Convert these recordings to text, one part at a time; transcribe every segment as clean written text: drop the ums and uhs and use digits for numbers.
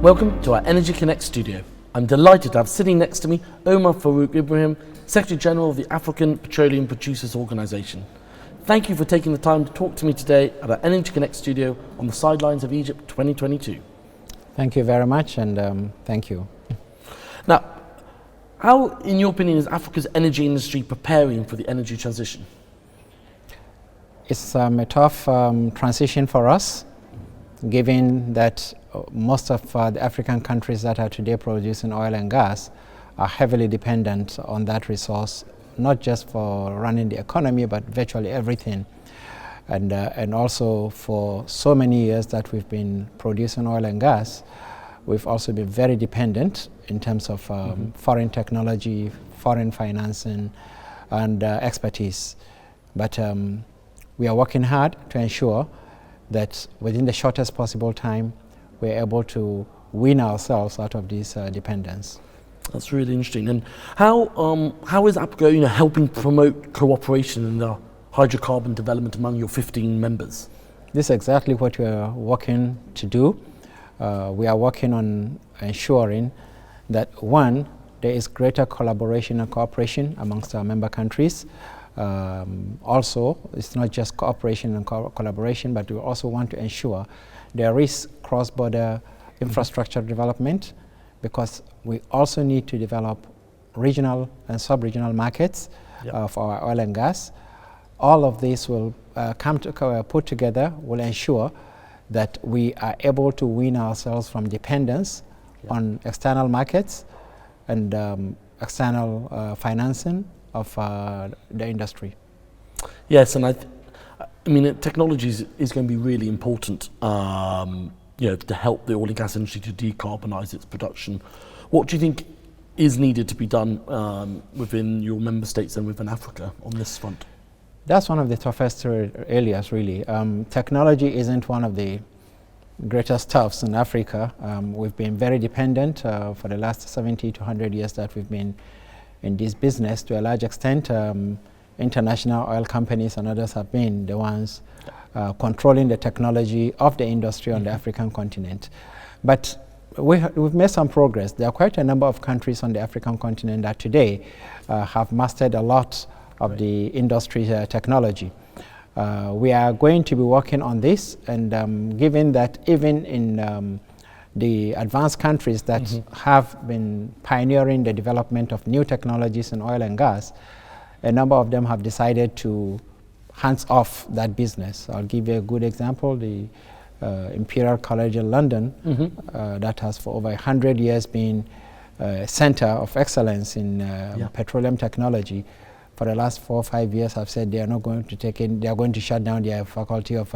Welcome to our Energy Connect studio. I'm delighted to have sitting next to me Omar Farouk Ibrahim, Secretary General of the African Petroleum Producers Organization. Thank you for taking the time to talk to me today at our Energy Connect studio on the sidelines of Egypt 2022. Thank you very much, and thank you. Now, how, in your opinion, is Africa's energy industry preparing for the energy transition? It's a tough transition for us, given that most of the African countries that are today producing oil and gas are heavily dependent on that resource, not just for running the economy, but virtually everything. And also for so many years that we've been producing oil and gas, we've also been very dependent in terms of foreign technology, foreign financing, and expertise. But we are working hard to ensure that within the shortest possible time, we're able to wean ourselves out of this dependence. That's really interesting. And how is APPO helping promote cooperation in the hydrocarbon development among your 15 members? This is exactly what we are working to do. We are working on ensuring that, one, there is greater collaboration and cooperation amongst our member countries. Also, it's not just cooperation and collaboration, but we also want to ensure there is cross-border infrastructure development, because we also need to develop regional and sub-regional markets for our oil and gas. All of this will put together, will ensure that we are able to wean ourselves from dependence on external markets and external financing of the industry. Yes, and I mean, technology is going to be really important to help the oil and gas industry to decarbonise its production. What do you think is needed to be done within your member states and within Africa on this front? That's one of the toughest areas, really. Technology isn't one of the greatest toughs in Africa. We've been very dependent for the last 70 to 100 years that we've been in this business. To a large extent, international oil companies and others have been the ones controlling the technology of the industry on the African continent. But we've made some progress. There are quite a number of countries on the African continent that today have mastered a lot of the industry technology. We are going to be working on this, and given that even in the advanced countries that have been pioneering the development of new technologies in oil and gas, a number of them have decided to hands off that business. I'll give you a good example. The Imperial College in London, that has for over 100 years been a center of excellence in petroleum technology. For the last 4 or 5 years, have said they are not going to they are going to shut down their faculty of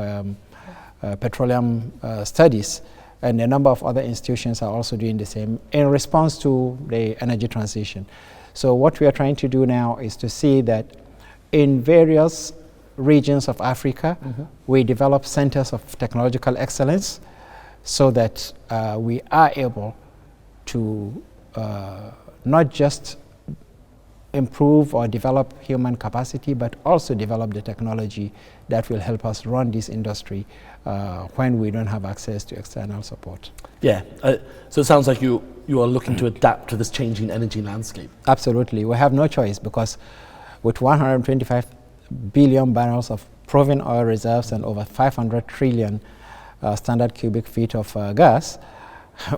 petroleum studies. And a number of other institutions are also doing the same in response to the energy transition. So what we are trying to do now is to see that in various regions of Africa, we develop centers of technological excellence so that we are able to not just improve or develop human capacity, but also develop the technology that will help us run this industry when we don't have access to external support. Yeah, so it sounds like you are looking to adapt to this changing energy landscape. Absolutely, we have no choice, because with 125 billion barrels of proven oil reserves and over 500 trillion standard cubic feet of gas,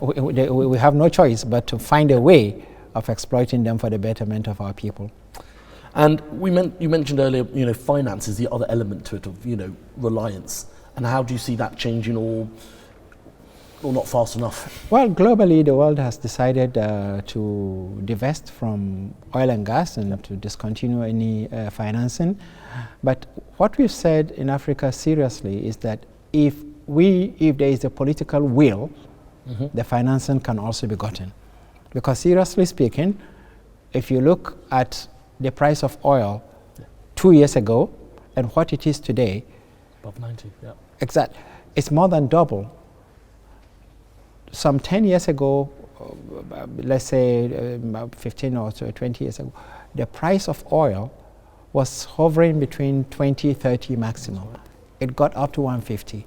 we have no choice but to find a way of exploiting them for the betterment of our people. And you mentioned earlier, finance is the other element to it, of reliance. And how do you see that changing, or not fast enough? Well, globally, the world has decided to divest from oil and gas and to discontinue any financing. But what we've said in Africa seriously is that if there is a political will, the financing can also be gotten. Because seriously speaking, if you look at the price of oil 2 years ago and what it is today, above 90, exactly, it's more than double. Some 10 years ago, let's say 15 or 20 years ago, the price of oil was hovering between 20, 30 maximum. It got up to 150.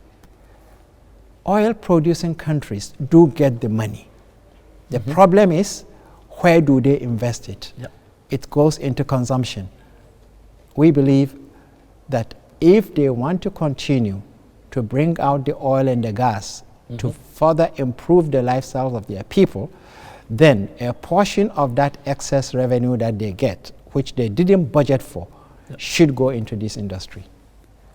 oil producing countries do get the money. The problem is, where do they invest it? Yep. It goes into consumption. We believe that if they want to continue to bring out the oil and the gas to further improve the lifestyles of their people, then a portion of that excess revenue that they get, which they didn't budget for, should go into this industry.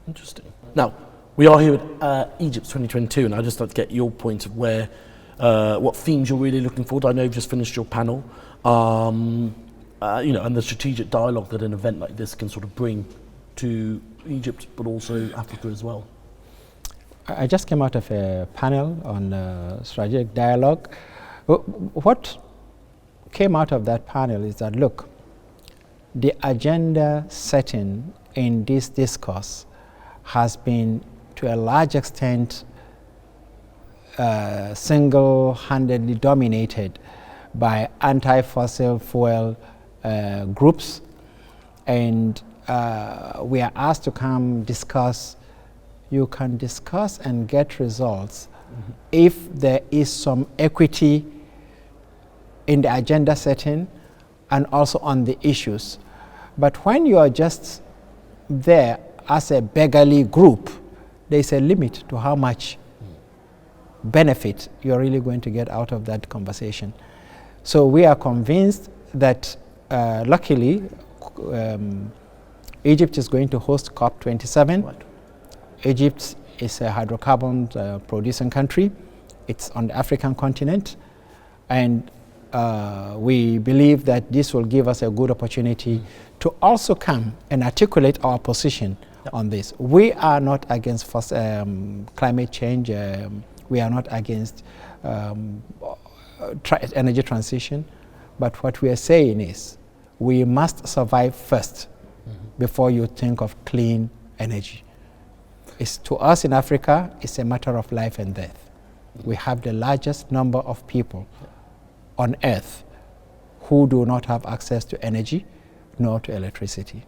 Interesting. Now, we are here at EGYPS 2022, and I'd just like to get your point of where, what themes you're really looking forward to. I know you've just finished your panel, you know, and the strategic dialogue that an event like this can sort of bring to Egypt, but also Africa as well. I just came out of a panel on strategic dialogue. What came out of that panel is that, look, the agenda setting in this discourse has been, to a large extent, single-handedly dominated by anti-fossil fuel groups, and we are asked to come discuss. You can discuss and get results if there is some equity in the agenda setting and also on the issues. But when you are just there as a beggarly group, there is a limit to how much benefit you're really going to get out of that conversation. So we are convinced that luckily Egypt is going to host COP27. Right. Egypt is a hydrocarbon producing country. It's on the African continent, and we believe that this will give us a good opportunity to also come and articulate our position on this. We are not against climate change. We are not against energy transition. But what we are saying is we must survive first before you think of clean energy. It's, to us in Africa, it's a matter of life and death. We have the largest number of people on earth who do not have access to energy nor to electricity.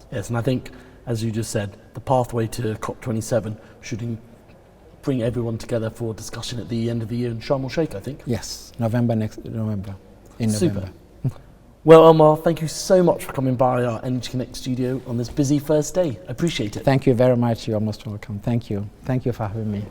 Yes, and I think, as you just said, the pathway to COP27 should bring everyone together for discussion at the end of the year in Sharm el-Sheikh, I think. Yes, November. Super. Well, Omar, thank you so much for coming by our Energy Connect studio on this busy first day. I appreciate it. Thank you very much. You're most welcome. Thank you. Thank you for having me.